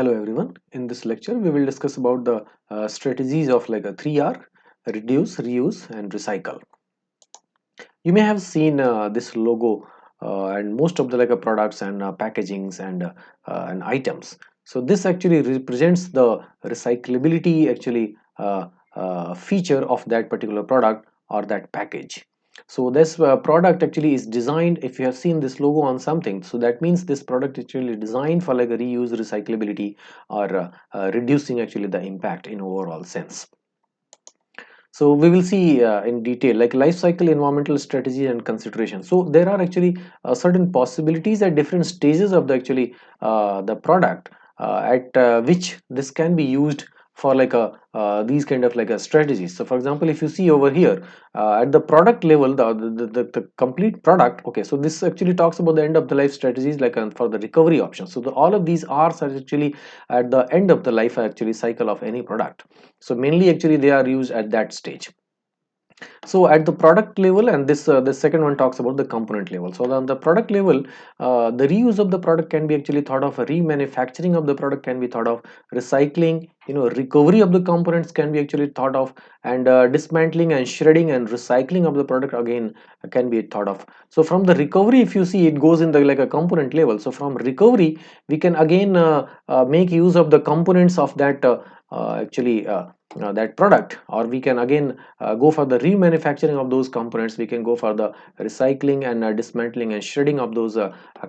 Hello everyone. In this lecture, we will discuss about the strategies of like a 3R: reduce, reuse, and recycle. You may have seen this logo and most of the like products and packagings and items. So this actually represents the recyclability feature of that particular product or that package. So this product actually is designed, if you have seen this logo on something, so that means this product is actually designed for like a reuse, recyclability, or reducing actually the impact in overall sense. So we will see in detail like life cycle, environmental strategy and consideration. So there are actually certain possibilities at different stages of the product at which this can be used for like a these kind of like a strategies. So for example, if you see over here at the product level, the complete product, okay, so this actually talks about the end of the life strategies like for the recovery options. So all of these are actually at the end of the life actually cycle of any product. So mainly actually they are used at that stage. So at the product level, and this the second one talks about the component level. So on the product level, the reuse of the product can be actually thought of, a remanufacturing of the product can be thought of, recycling, recovery of the components can be actually thought of, and dismantling and shredding and recycling of the product again can be thought of. So from the recovery, if you see, it goes in the like a component level. So from recovery, we can again make use of the components of that that product, or we can again go for the remanufacturing of those components. We can go for the recycling and dismantling and shredding of those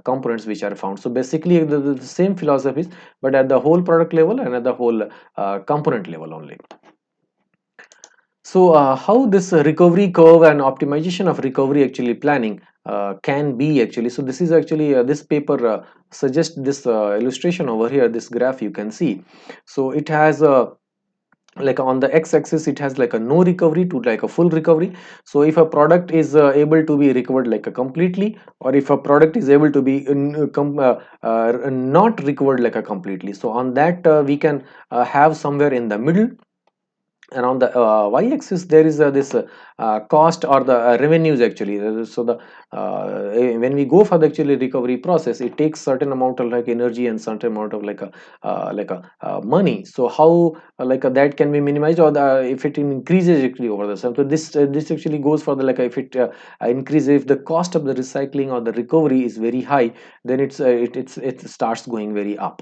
components which are found. So basically the same philosophies, but at the whole product level and at the whole component level only. So how this recovery curve and optimization of recovery actually planning can be actually. So this is actually this paper suggests this illustration over here, this graph you can see. So it has like on the x-axis it has like a no recovery to like a full recovery. So if a product is able to be recovered like a completely, or if a product is able to be not recovered like a completely, so on that we can have somewhere in the middle. And on the y-axis there is this cost or the revenues actually. So the when we go for the actually recovery process, it takes certain amount of like energy and certain amount of like a money. So how that can be minimized, or if it increases actually over the time. So this actually goes for the like if it increases, if the cost of the recycling or the recovery is very high, then it starts going very up.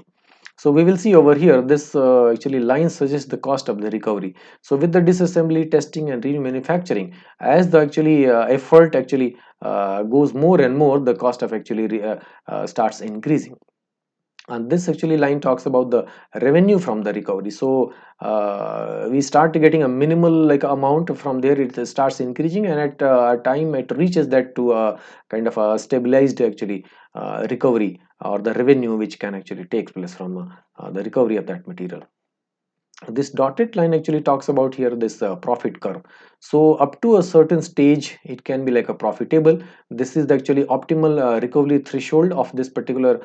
So we will see over here, this actually line suggests the cost of the recovery. So with the disassembly, testing and remanufacturing, as the actually effort actually goes more and more, the cost of actually starts increasing. And this actually line talks about the revenue from the recovery. So we start getting a minimal like amount, from there it starts increasing, and at a time it reaches that to a kind of a stabilized actually recovery or the revenue which can actually take place from the recovery of that material. This dotted line actually talks about here this profit curve. So up to a certain stage it can be like a profitable. This is the actually optimal recovery threshold of this particular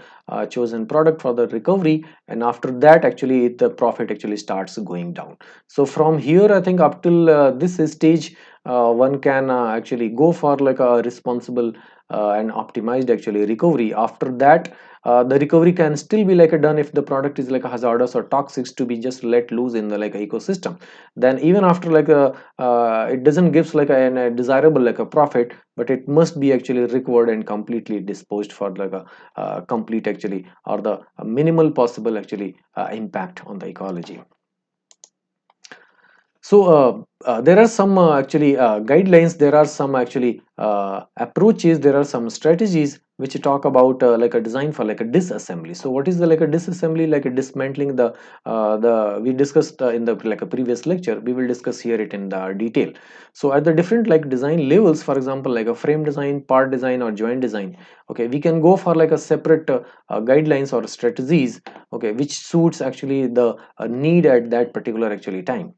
chosen product for the recovery, and after that actually the profit actually starts going down. So from here I think up till this stage one can actually go for like a responsible and optimized actually recovery. After that the recovery can still be like a done if the product is like a hazardous or toxic to be just let loose in the like ecosystem. Then even after like a it doesn't gives like a desirable like a profit, but it must be actually recovered and completely disposed for like a complete actually, or the minimal possible actually impact on the ecology. So there are some actually guidelines, there are some actually approaches, there are some strategies which talk about like a design for like a disassembly. So what is the like a disassembly? Like a dismantling the we discussed in the like a previous lecture, we will discuss here it in the detail. So at the different like design levels, for example like a frame design, part design or joint design, okay, we can go for like a separate guidelines or strategies, okay, which suits actually the need at that particular actually time.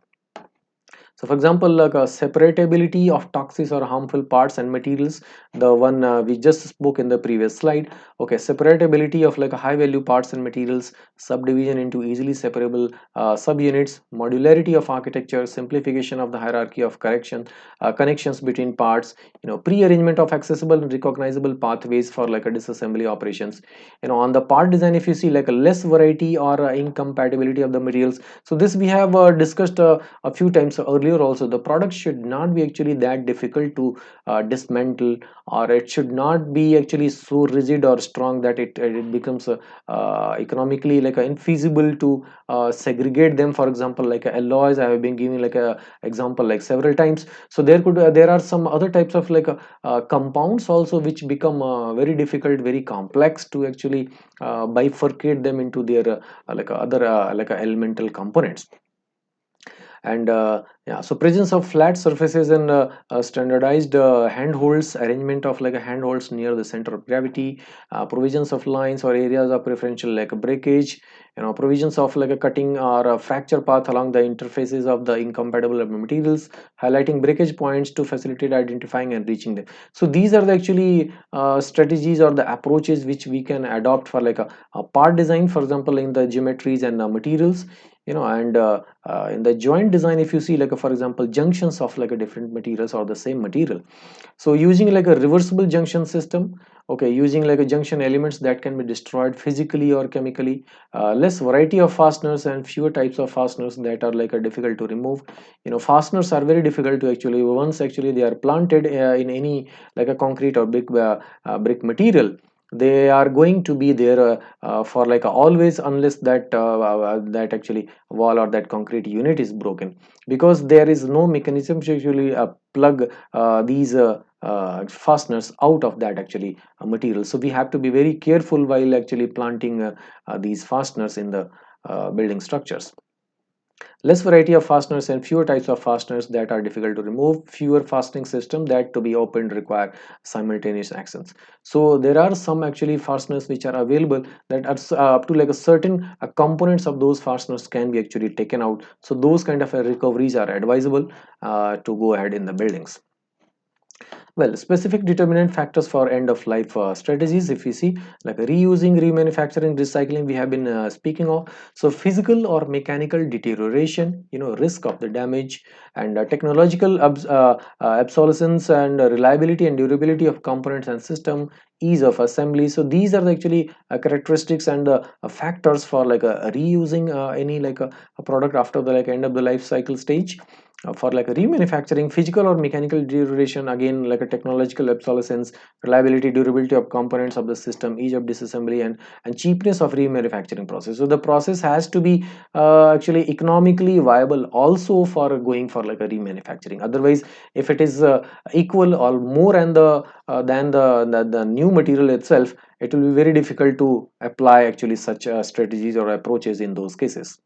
So for example, like a separability of toxic or harmful parts and materials, the one we just spoke in the previous slide. Okay, separability of like a high value parts and materials, subdivision into easily separable subunits, modularity of architecture, simplification of the hierarchy of connections between parts, pre-arrangement of accessible and recognizable pathways for like a disassembly operations. On the part design, if you see like a less variety or incompatibility of the materials. So this we have discussed a few times earlier also. The product should not be actually that difficult to dismantle, or it should not be actually so rigid or strong that it becomes economically like infeasible to segregate them. For example, like alloys, I have been giving like a example like several times. So there are some other types of like compounds also which become very difficult, very complex to actually bifurcate them into their like other elemental components. And yeah, so presence of flat surfaces and standardized handholds, arrangement of like a handholds near the center of gravity, provisions of lines or areas of preferential like a breakage, provisions of like a cutting or a fracture path along the interfaces of the incompatible materials, highlighting breakage points to facilitate identifying and reaching them. So these are the actually strategies or the approaches which we can adopt for like a part design, for example in the geometries and materials. And in the joint design, if you see like for example junctions of like a different materials or the same material, so using like a reversible junction system, okay, using like a junction elements that can be destroyed physically or chemically, less variety of fasteners and fewer types of fasteners that are like a difficult to remove. Fasteners are very difficult to actually, once actually they are planted in any like a concrete or brick material, they are going to be there for like always, unless that actually wall or that concrete unit is broken, because there is no mechanism to actually plug these fasteners out of that actually material. So we have to be very careful while actually planting these fasteners in the building structures. Less variety of fasteners and fewer types of fasteners that are difficult to remove, fewer fastening system that to be opened require simultaneous actions. So there are some actually fasteners which are available that are up to like a certain components of those fasteners can be actually taken out. So those kind of recoveries are advisable to go ahead in the buildings. Well, specific determinant factors for end of life strategies, if we see like reusing, remanufacturing, recycling, we have been speaking of. So physical or mechanical deterioration, risk of the damage, and technological obsolescence, and reliability and durability of components and system, ease of assembly. So these are the actually characteristics and factors for like reusing any like a product after the like end of the life cycle stage. For like a remanufacturing, physical or mechanical deterioration, again like a technological obsolescence, reliability, durability of components of the system, ease of disassembly, and cheapness of remanufacturing process. So the process has to be actually economically viable also for going for like a remanufacturing. Otherwise, if it is equal or more and than the new material itself, it will be very difficult to apply actually such strategies or approaches in those cases.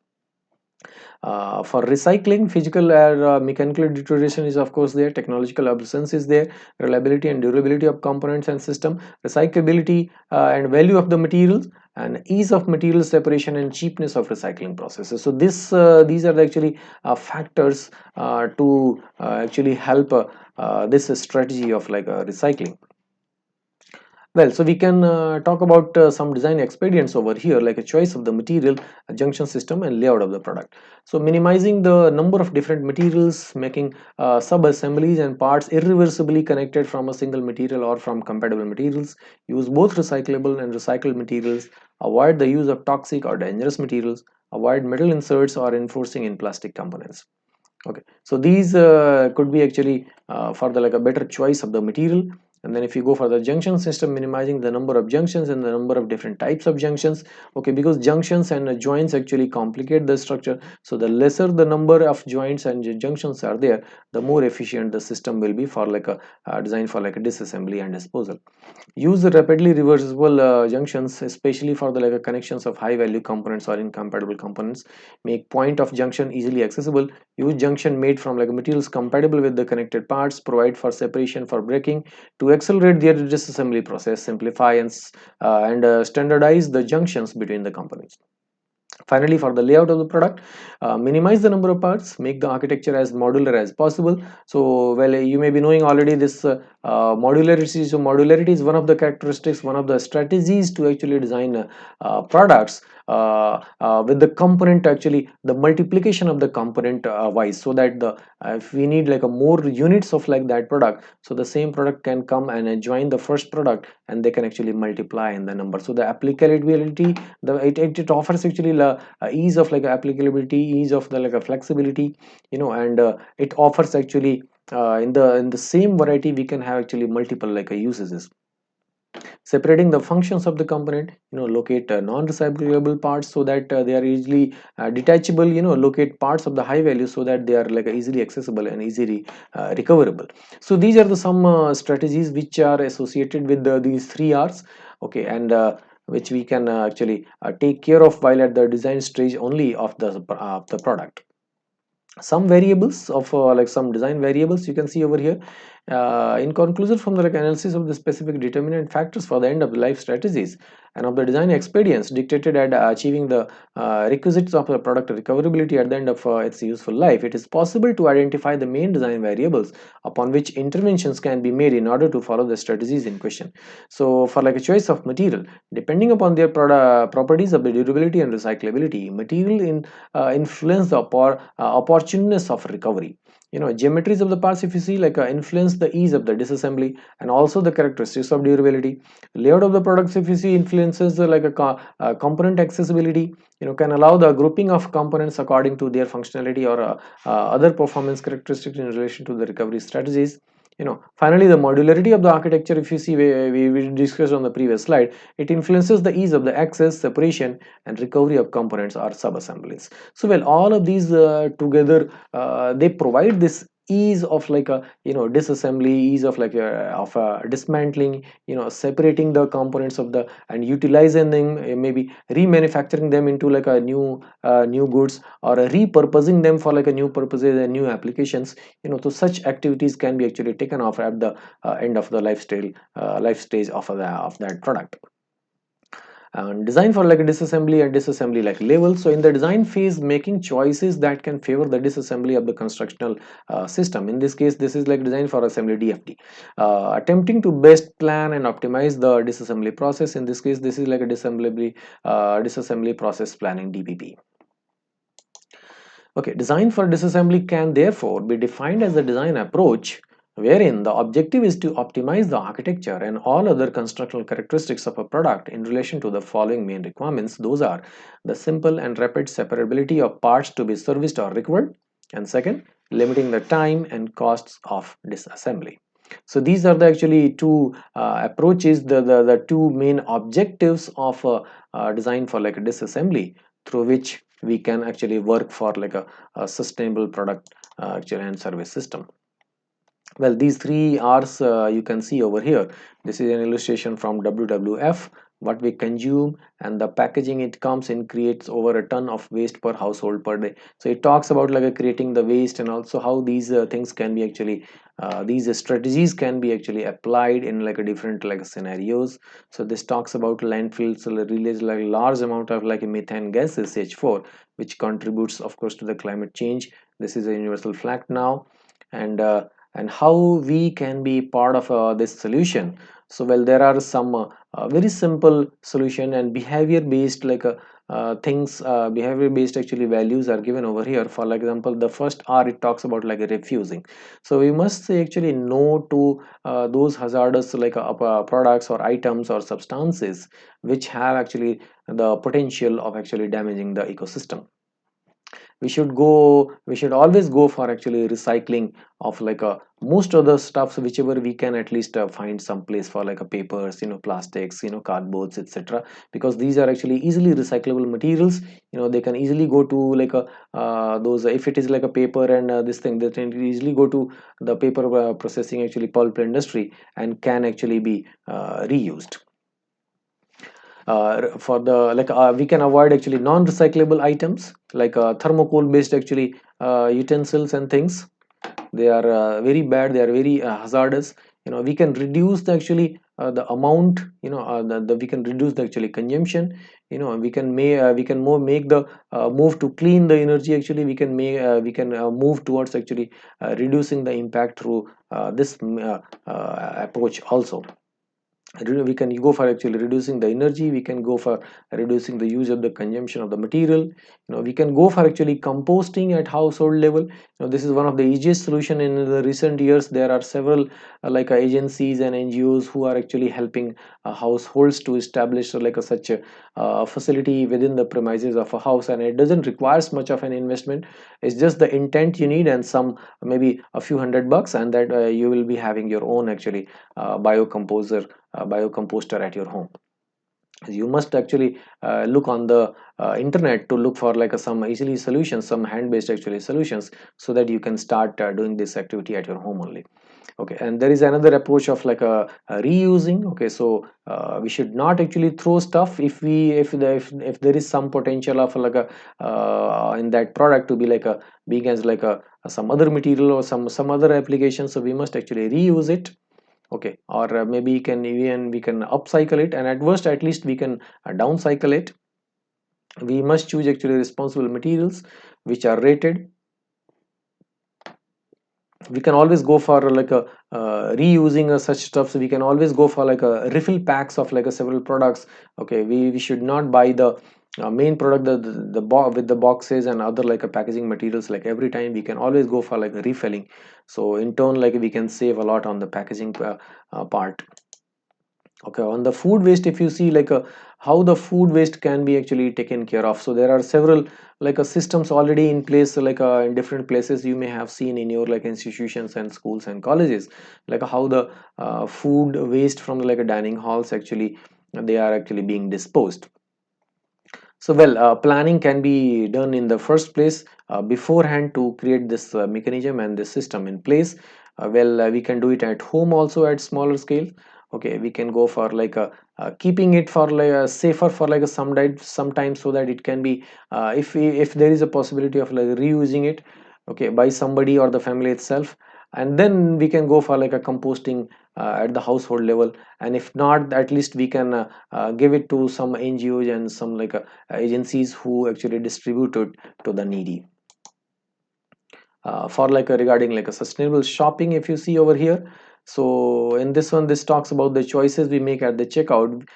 For recycling, physical or mechanical deterioration is of course there, technological obsolescence is there, reliability and durability of components and system, recyclability and value of the materials, and ease of material separation and cheapness of recycling processes. So these are the actually factors to actually help this strategy of like recycling. Well, so we can talk about some design expedients over here, like a choice of the material, a junction system, and layout of the product. So minimizing the number of different materials, making sub-assemblies and parts irreversibly connected from a single material or from compatible materials, use both recyclable and recycled materials, avoid the use of toxic or dangerous materials, avoid metal inserts or enforcing in plastic components. Okay, so these could be actually for the like a better choice of the material. And then if you go for the junction system, minimizing the number of junctions and the number of different types of junctions. Okay, because junctions and joints actually complicate the structure, so the lesser the number of joints and junctions are there, the more efficient the system will be for like a design for like a disassembly and disposal. Use the rapidly reversible junctions, especially for the like connections of high value components or incompatible components. Make point of junction easily accessible. Use junction made from like materials compatible with the connected parts. Provide for separation for braking to accelerate their disassembly process. Simplify and standardize the junctions between the components. Finally, for the layout of the product, minimize the number of parts, make the architecture as modular as possible. So, well, you may be knowing already this modularity. So, modularity is one of the characteristics, one of the strategies to actually design products with the component, actually the multiplication of the component wise, so that the if we need like a more units of like that product, so the same product can come and join the first product, and they can actually multiply in the number. So the applicability, it offers actually ease of like applicability, ease of the like a flexibility, and it offers actually in the same variety we can have actually multiple like uses. Separating the functions of the component, locate non-recyclable parts so that they are easily detachable, locate parts of the high value so that they are like easily accessible and easily recoverable. So these are the some strategies which are associated with these 3 R's, okay, and which we can actually take care of while at the design stage only of the product. Some variables of like some design variables you can see over here. In conclusion, from the like analysis of the specific determinant factors for the end of the life strategies and of the design expedients dictated at achieving the requisites of the product recoverability at the end of its useful life, it is possible to identify the main design variables upon which interventions can be made in order to follow the strategies in question. So for like a choice of material, depending upon their properties of the durability and recyclability, material influence the opportuneness of recovery. Geometries of the parts, if you see, like influence the ease of the disassembly and also the characteristics of durability. Layout of the products, if you see, influences like component accessibility, can allow the grouping of components according to their functionality or other performance characteristics in relation to the recovery strategies. Finally, the modularity of the architecture, if you see, we discussed on the previous slide, it influences the ease of the access, separation and recovery of components or sub-assemblies. So well, all of these together, they provide this ease of like a disassembly, ease of like dismantling, separating the components of the and utilizing them, maybe remanufacturing them into like a new goods, or repurposing them for like a new purposes and new applications. So such activities can be actually taken off at the end of the life stage of that product. And design for like a disassembly and disassembly like level. So in the design phase, making choices that can favor the disassembly of the constructional system. In this case, this is like design for assembly, DFD. Attempting to best plan and optimize the disassembly process. In this case, this is like a disassembly process planning, DPP. Okay, design for disassembly can therefore be defined as a design approach wherein the objective is to optimize the architecture and all other constructional characteristics of a product in relation to the following main requirements. Those are the simple and rapid separability of parts to be serviced or recovered, and second, limiting the time and costs of disassembly. So these are the actually two approaches, the two main objectives of design for like a disassembly, through which we can actually work for like a sustainable product actually and service system. Well, these 3 R's you can see over here. This is an illustration from WWF. What we consume and the packaging it comes in creates over a ton of waste per household per day. So it talks about like creating the waste and also how these things can be actually these strategies can be actually applied in like a different like scenarios. So this talks about landfills release like large amount of like methane gases, CH4, which contributes of course to the climate change. This is a universal fact now. And how we can be part of this solution. So well, there are some very simple solution and behavior based like things, behavior based actually values are given over here. For like example, the first R, it talks about like refusing. So we must say actually no to those hazardous like products or items or substances which have actually the potential of actually damaging the ecosystem. We should always go for actually recycling of like most of the stuffs, whichever we can at least find some place for like a papers, plastics, cardboards, etc., because these are actually easily recyclable materials. They can easily go to like a those, if it is like a paper and this thing, they can easily go to the paper processing actually pulp industry and can actually be reused. For the like we can avoid actually non-recyclable items like thermocol based actually utensils and things. They are very bad, they are very hazardous. We can reduce the actually the amount, we can reduce the actually consumption. We can more make the move to clean the energy. Actually we can move towards actually reducing the impact through this approach also. We can go for actually reducing the energy, we can go for reducing the use of the consumption of the material. We can go for actually composting at household level. This is one of the easiest solution. In the recent years there are several agencies and NGOs who are actually helping households to establish such a facility within the premises of a house, and it doesn't require much of an investment. It's just the intent you need and some maybe a few $100, and that you will be having your own actually biocomposter at your home. You must actually look on the internet to look for some easily solutions, some hand-based actually solutions, so that you can start doing this activity at your home only. Okay, and there is another approach of a reusing. Okay, so we should not actually throw stuff if there is some potential of in that product to be being as some other material or some other application, so we must actually reuse it. Okay, or maybe we can upcycle it, and at worst at least we can downcycle it. We must choose actually responsible materials which are rated. We can always go for reusing such stuff, so we can always go for a refill packs of several products. Okay, we should not buy the main product, with the boxes and other packaging materials every time. We can always go for refilling, so in turn we can save a lot on the packaging part. Okay, on the food waste, if you see how the food waste can be actually taken care of, so there are several systems already in place, in different places. You may have seen in your institutions and schools and colleges how the food waste from the dining halls actually they are actually being disposed. So well, planning can be done in the first place beforehand to create this mechanism and this system in place. We can do it at home also at smaller scale. Okay, we can go for keeping it for safer for sometimes, so that it can be if there is a possibility of reusing it, okay, by somebody or the family itself, and then we can go for a composting at the household level. And if not, at least we can give it to some NGOs and some agencies who actually distribute it to the needy. For regarding a sustainable shopping, if you see over here, so in this one, this talks about the choices we make at the checkout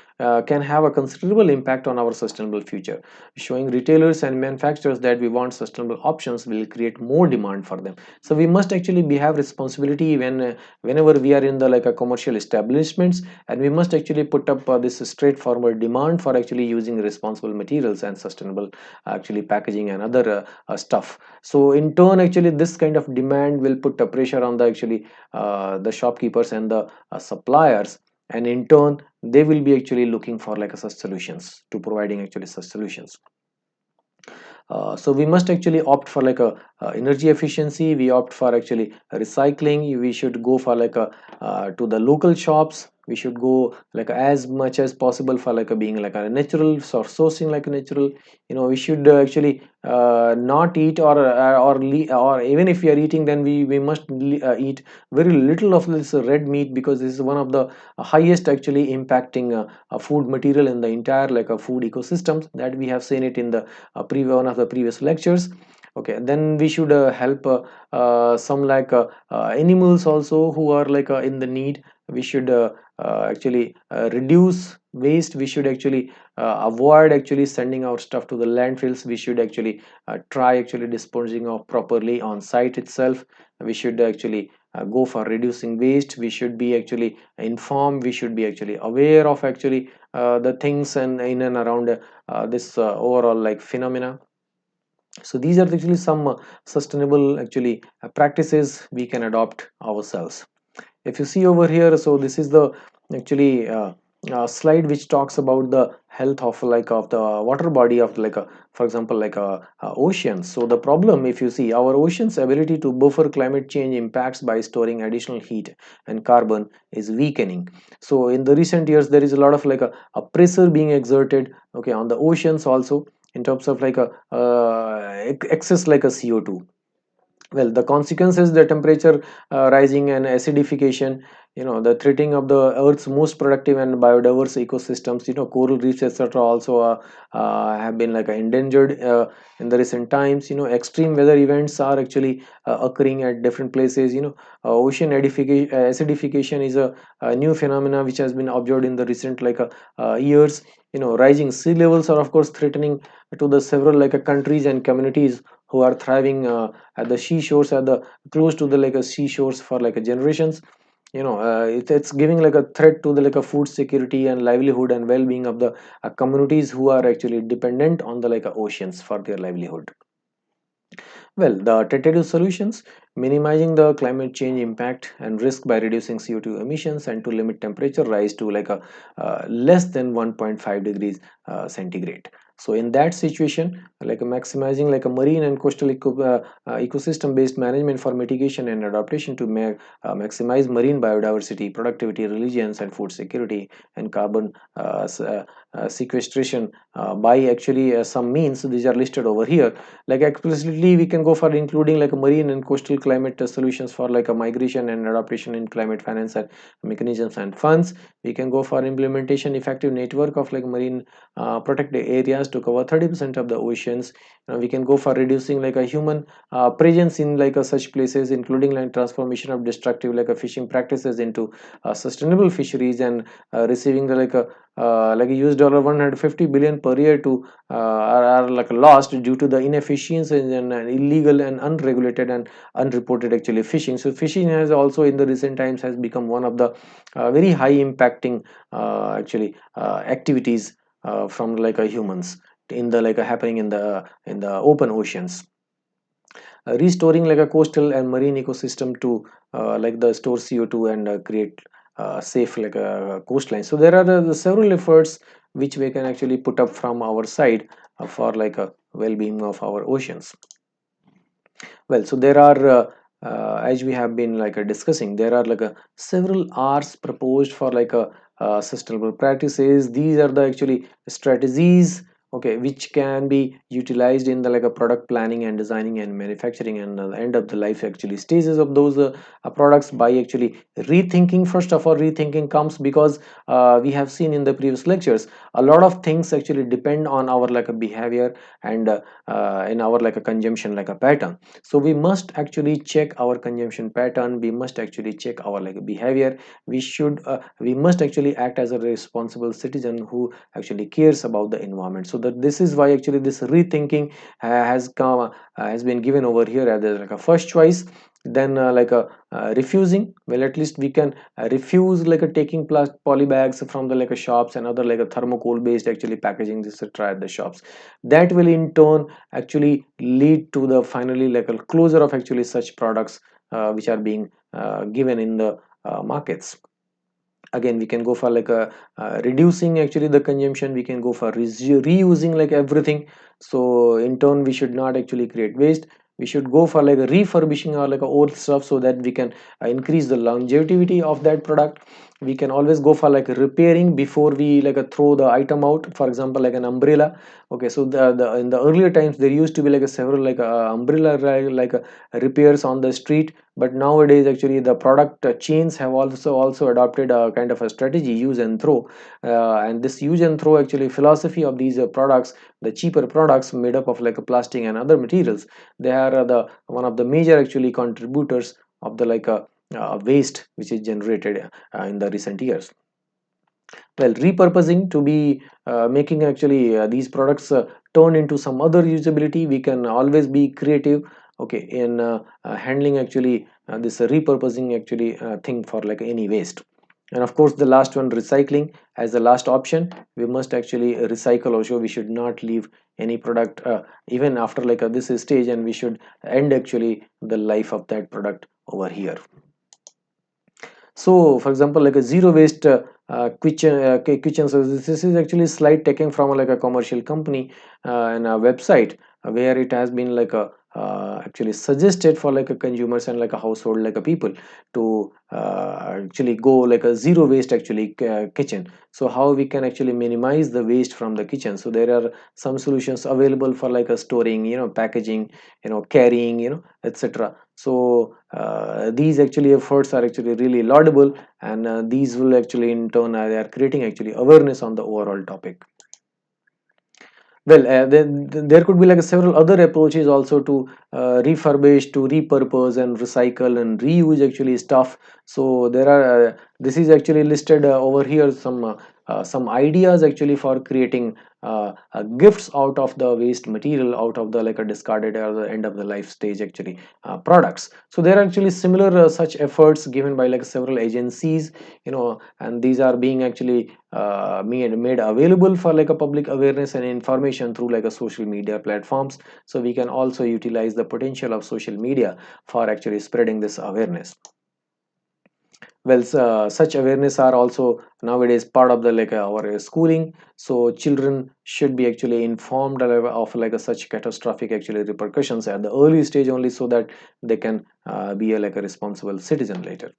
can have a considerable impact on our sustainable future. Showing retailers and manufacturers that we want sustainable options will create more demand for them. So we must actually have responsibility whenever we are in the commercial establishments, and we must actually put up this straightforward demand for actually using responsible materials and sustainable actually packaging and other stuff. So in turn, actually this kind of demand will put a pressure on the shopkeepers and the suppliers, and in turn they will be actually looking for such solutions, to providing actually such solutions. So we must actually opt for energy efficiency. We opt for actually recycling. We should go for to the local shops. We should go as much as possible for being a natural, or sourcing natural. We should actually not eat, or even if we are eating, then we must eat very little of this red meat, because this is one of the highest actually impacting food material in the entire food ecosystems, that we have seen it in the one of the previous lectures. Okay, then we should help some animals also who are in the need. We should actually reduce waste. We should actually avoid actually sending our stuff to the landfills. We should actually try actually disposing of properly on site itself. We should actually go for reducing waste. We should be actually informed. We should be actually aware of actually the things and in and around this overall phenomena. So these are actually some sustainable actually practices we can adopt ourselves. If you see over here, so this is the actually slide which talks about the health of of the water body of for example oceans. So the problem, if you see, our oceans ability to buffer climate change impacts by storing additional heat and carbon is weakening. So in the recent years there is a lot of a pressure being exerted, okay, on the oceans also, in terms of excess a CO2. Well, the consequence is the temperature rising and acidification, the threatening of the earth's most productive and biodiverse ecosystems. Coral reefs, etc., also have been like endangered in the recent times. Extreme weather events are actually occurring at different places. Ocean acidification is a new phenomena which has been observed in the recent years. Rising sea levels are of course threatening to the several countries and communities who are thriving at the seashores, at the close to the seashores for generations. It's giving like a threat to the food security and livelihood and well-being of the communities who are actually dependent on the oceans for their livelihood. Well, the tentative solutions: minimizing the climate change impact and risk by reducing CO2 emissions and to limit temperature rise to less than 1.5 degrees centigrade. So in that situation, maximizing a marine and coastal ecosystem based management for mitigation and adaptation to maximize marine biodiversity, productivity, resilience, and food security, and carbon sequestration by actually some means. These are listed over here. Explicitly we can go for including marine and coastal climate solutions for a migration and adaptation in climate finance and mechanisms and funds. We can go for implementation effective network of marine protected areas to cover 30% of the oceans. We can go for reducing a human presence in such places, including transformation of destructive fishing practices into sustainable fisheries, and receiving the US $150 billion per year to are lost due to the inefficiencies and illegal and unregulated and unreported actually fishing. So fishing has also in the recent times has become one of the very high impacting actually activities from humans in the happening in the open oceans. Restoring a coastal and marine ecosystem to the store CO2 and create safe coastline. So there are several efforts which we can actually put up from our side for a well-being of our oceans. Well, so there are as we have been discussing, there are several R's proposed for sustainable practices. These are the actually strategies, okay, which can be utilized in the product planning and designing and manufacturing and the end of the life actually stages of those products by actually rethinking. First of all, rethinking comes because we have seen in the previous lectures a lot of things actually depend on our behavior and in our consumption pattern. So we must actually check our consumption pattern, we must actually check our behavior. We must actually act as a responsible citizen who actually cares about the environment. So that this is why actually this rethinking has been given over here as a first choice. Then refusing, well, at least we can refuse taking poly bags from the shops and other thermocol based actually packaging this etc at the shops. That will in turn actually lead to the finally a closure of actually such products which are being given in the markets. Again, we can go for reducing actually the consumption, we can go for reusing everything. So in turn we should not actually create waste. We should go for refurbishing our old stuff so that we can increase the longevity of that product. We can always go for repairing before we throw the item out. For example, an umbrella. Okay, so the in the earlier times there used to be several umbrella repairs on the street, but nowadays actually the product chains have also adopted a kind of a strategy, use and throw. And this use and throw actually philosophy of these products, the cheaper products made up of plastic and other materials, they are the one of the major actually contributors of the waste which is generated in the recent years. Well, repurposing to be making actually these products turn into some other usability. We can always be creative, okay, in handling actually this repurposing actually thing for any waste. And of course the last one, recycling as the last option. We must actually recycle also. We should not leave any product even after this stage, and we should end actually the life of that product over here. So for example, a zero waste kitchen service. This is actually slide taken from a commercial company and a website where it has been actually suggested for like a consumers and like a household like a people to actually go like a zero waste actually kitchen. So how we can actually minimize the waste from the kitchen? So there are some solutions available for like a storing, packaging, carrying, etc. So these actually efforts are actually really laudable, and these will actually in turn they are creating actually awareness on the overall topic. Well, there could be like several other approaches also to refurbish, to repurpose and recycle and reuse actually stuff. So there are this is actually listed over here, some ideas actually for creating gifts out of the waste material, out of the like a discarded or the end of the life stage actually products. So there are actually similar such efforts given by like several agencies, and these are being actually made available for like a public awareness and information through like a social media platforms. So we can also utilize the potential of social media for actually spreading this awareness. Well, such awareness are also nowadays part of the like our schooling. So children should be actually informed of like a such catastrophic actually repercussions at the early stage only, so that they can be like a responsible citizen later.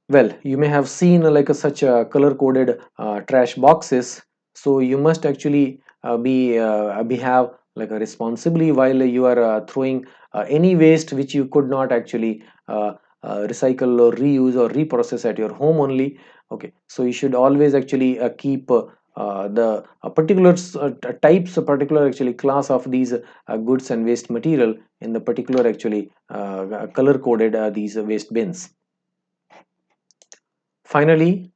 Well, you may have seen like such color coded trash boxes. So you must actually be have like a responsibly while you are throwing any waste which you could not actually recycle or reuse or reprocess at your home only. Okay, so you should always actually keep the particular types, a particular actually class of these goods and waste material in the particular actually color coded these waste bins. Finally,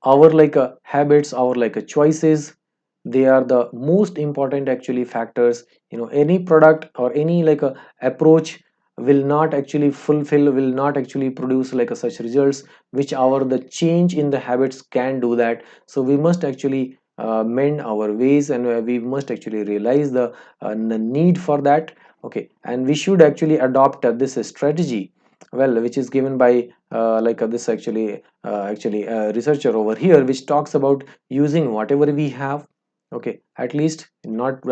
our like habits, our like choices, they are the most important actually factors. Any product or any like a approach will not actually fulfill, will not actually produce like a such results which our the change in the habits can do that. So we must actually mend our ways, and we must actually realize the need for that. Okay, and we should actually adopt this strategy, well, which is given by like this actually researcher over here, which talks about using whatever we have. Okay, at least not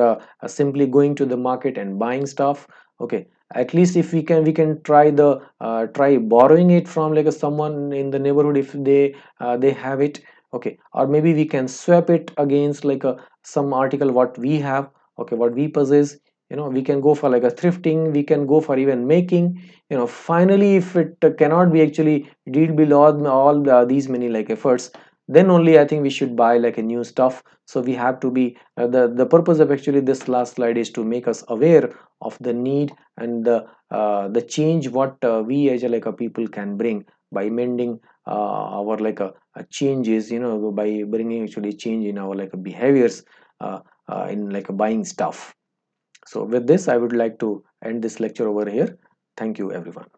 simply going to the market and buying stuff. Okay, at least if we can try borrowing it from like someone in the neighborhood if they have it. Okay, or maybe we can swap it against like some article what we have, okay, what we possess. We can go for like a thrifting, we can go for even making. Finally, if it cannot be actually did below all these many like efforts, then only I think we should buy like a new stuff. So we have to be the purpose of actually this last slide is to make us aware of the need and the change what we as like a people can bring by mending our like a changes, by bringing actually change in our like behaviors in like buying stuff. So with this, I would like to end this lecture over here. Thank you, everyone.